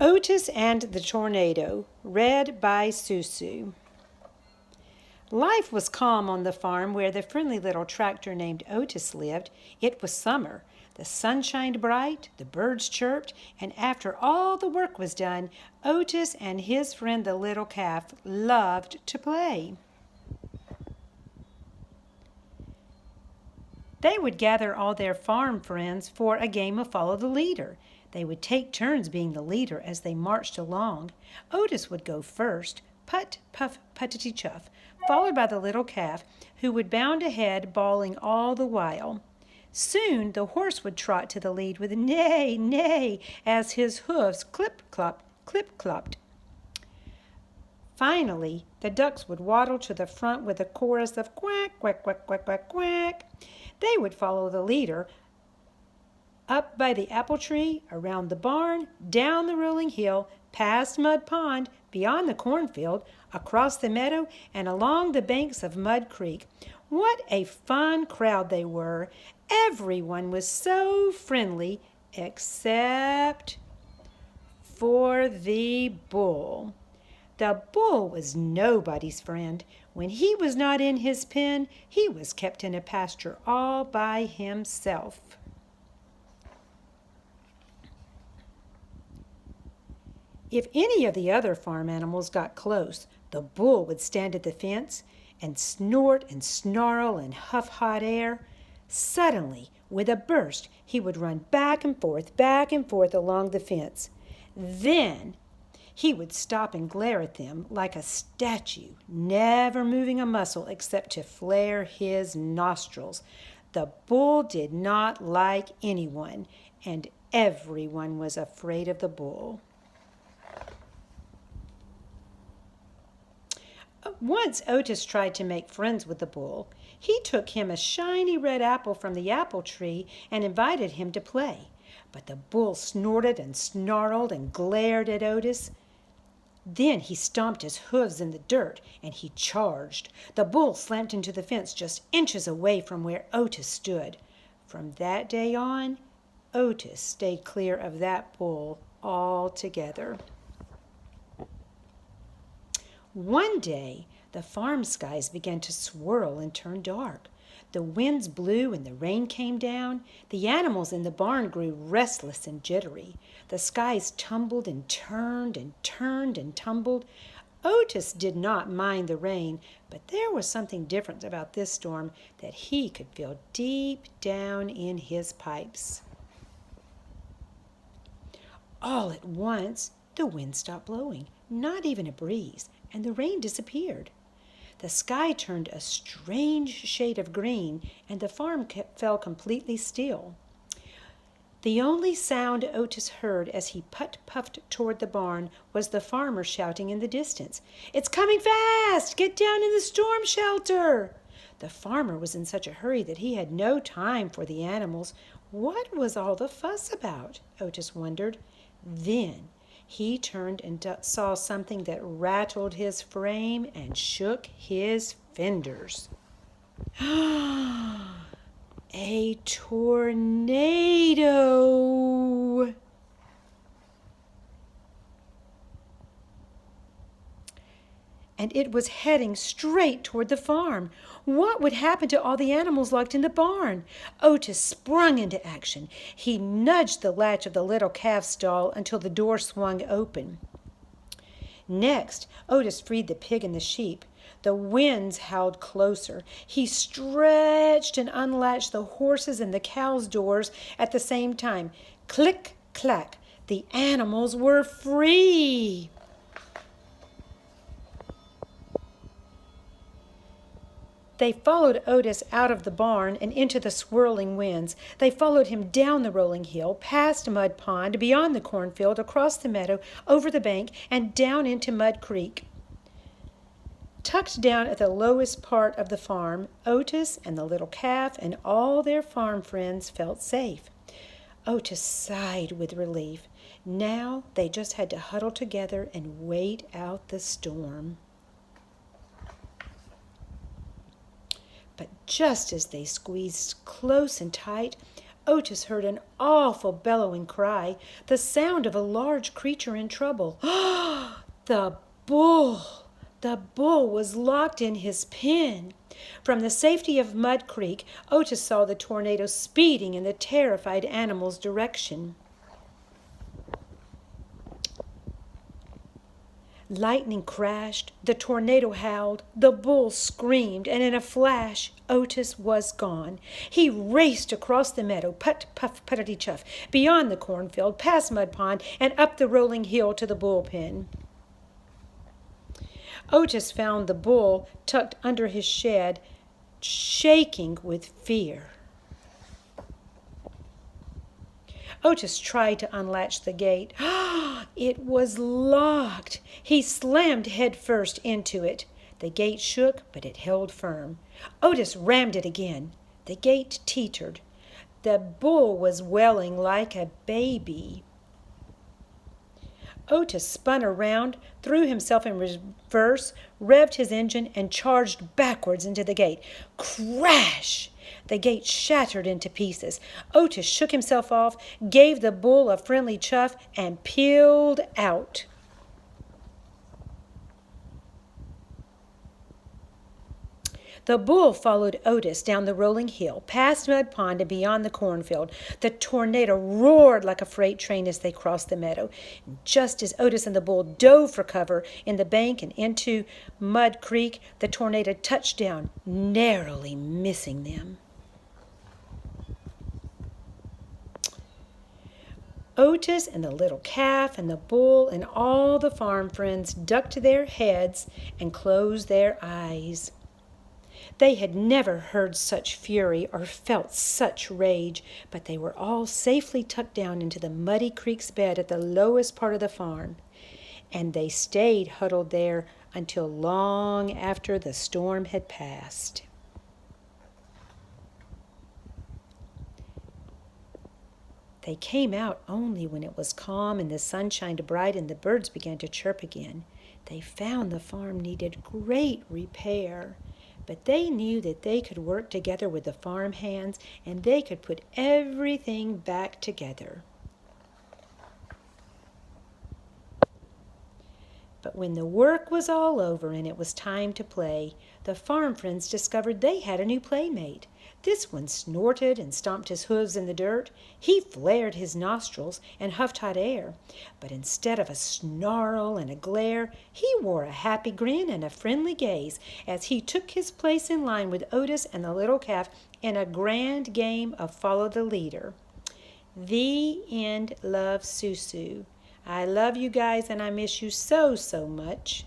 Otis and the Tornado, read by Susu. Life was calm on the farm where the friendly little tractor named Otis lived. It was summer. The sun shined bright, the birds chirped, and after all the work was done, Otis and his friend the little calf loved to play. They would gather all their farm friends for a game of follow the leader. They would take turns being the leader as they marched along. Otis would go first, put, puff, puttity chuff, followed by the little calf, who would bound ahead, bawling all the while. Soon the horse would trot to the lead with neigh, neigh, as his hoofs clip-clopped, clip-clopped. Finally, the ducks would waddle to the front with a chorus of quack, quack, quack, quack, quack, quack. They would follow the leader up by the apple tree, around the barn, down the rolling hill, past Mud Pond, beyond the cornfield, across the meadow, and along the banks of Mud Creek. What a fun crowd they were! Everyone was so friendly except for the bull. The bull was nobody's friend. When he was not in his pen, he was kept in a pasture all by himself. If any of the other farm animals got close, the bull would stand at the fence and snort and snarl and huff hot air. Suddenly, with a burst, he would run back and forth along the fence. Then he would stop and glare at them like a statue, never moving a muscle except to flare his nostrils. The bull did not like anyone, and everyone was afraid of the bull. Once Otis tried to make friends with the bull. He took him a shiny red apple from the apple tree and invited him to play. But the bull snorted and snarled and glared at Otis. Then he stomped his hooves in the dirt and he charged. The bull slammed into the fence just inches away from where Otis stood. From that day on, Otis stayed clear of that bull altogether. One day, the farm skies began to swirl and turn dark. The winds blew and the rain came down. The animals in the barn grew restless and jittery. The skies tumbled and turned and turned and tumbled. Otis did not mind the rain, but there was something different about this storm that he could feel deep down in his pipes. All at once, the wind stopped blowing, not even a breeze, and the rain disappeared. The sky turned a strange shade of green, and the farm fell completely still. The only sound Otis heard as he puffed toward the barn was the farmer shouting in the distance, "It's coming fast! Get down in the storm shelter!" The farmer was in such a hurry that he had no time for the animals. What was all the fuss about? Otis wondered. Then he turned and saw something that rattled his frame and shook his fenders. A tornado! And it was heading straight toward the farm. What would happen to all the animals locked in the barn? Otis sprung into action. He nudged the latch of the little calf stall until the door swung open. Next, Otis freed the pig and the sheep. The winds howled closer. He stretched and unlatched the horses and the cows' doors at the same time. Click, clack, the animals were free. They followed Otis out of the barn and into the swirling winds. They followed him down the rolling hill, past Mud Pond, beyond the cornfield, across the meadow, over the bank, and down into Mud Creek. Tucked down at the lowest part of the farm, Otis and the little calf and all their farm friends felt safe. Otis sighed with relief. Now they just had to huddle together and wait out the storm. But just as they squeezed close and tight, Otis heard an awful bellowing cry, the sound of a large creature in trouble. The bull! The bull was locked in his pen. From the safety of Mud Creek, Otis saw the tornado speeding in the terrified animal's direction. Lightning crashed, the tornado howled, the bull screamed, and in a flash, Otis was gone. He raced across the meadow, put, puff, puttity chuff, beyond the cornfield, past Mud Pond, and up the rolling hill to the bullpen. Otis found the bull tucked under his shed, shaking with fear. Otis tried to unlatch the gate. It was locked. He slammed headfirst into it. The gate shook, but it held firm. Otis rammed it again. The gate teetered. The bull was wailing like a baby. Otis spun around, threw himself in reverse, revved his engine, and charged backwards into the gate. Crash! The gate shattered into pieces. Otis shook himself off, gave the bull a friendly chuff, and peeled out. The bull followed Otis down the rolling hill, past Mud Pond and beyond the cornfield. The tornado roared like a freight train as they crossed the meadow. And just as Otis and the bull dove for cover in the bank and into Mud Creek, the tornado touched down, narrowly missing them. Otis and the little calf and the bull and all the farm friends ducked their heads and closed their eyes. They had never heard such fury or felt such rage, but they were all safely tucked down into the muddy creek's bed at the lowest part of the farm, and they stayed huddled there until long after the storm had passed. They came out only when it was calm and the sun shined bright and the birds began to chirp again. They found the farm needed great repair, but they knew that they could work together with the farm hands and they could put everything back together. But when the work was all over and it was time to play, the farm friends discovered they had a new playmate. This one snorted and stomped his hooves in the dirt. He flared his nostrils and huffed hot air. But instead of a snarl and a glare, he wore a happy grin and a friendly gaze as he took his place in line with Otis and the little calf in a grand game of follow the leader. The end. Love, Susu. I love you guys and I miss you so, so much.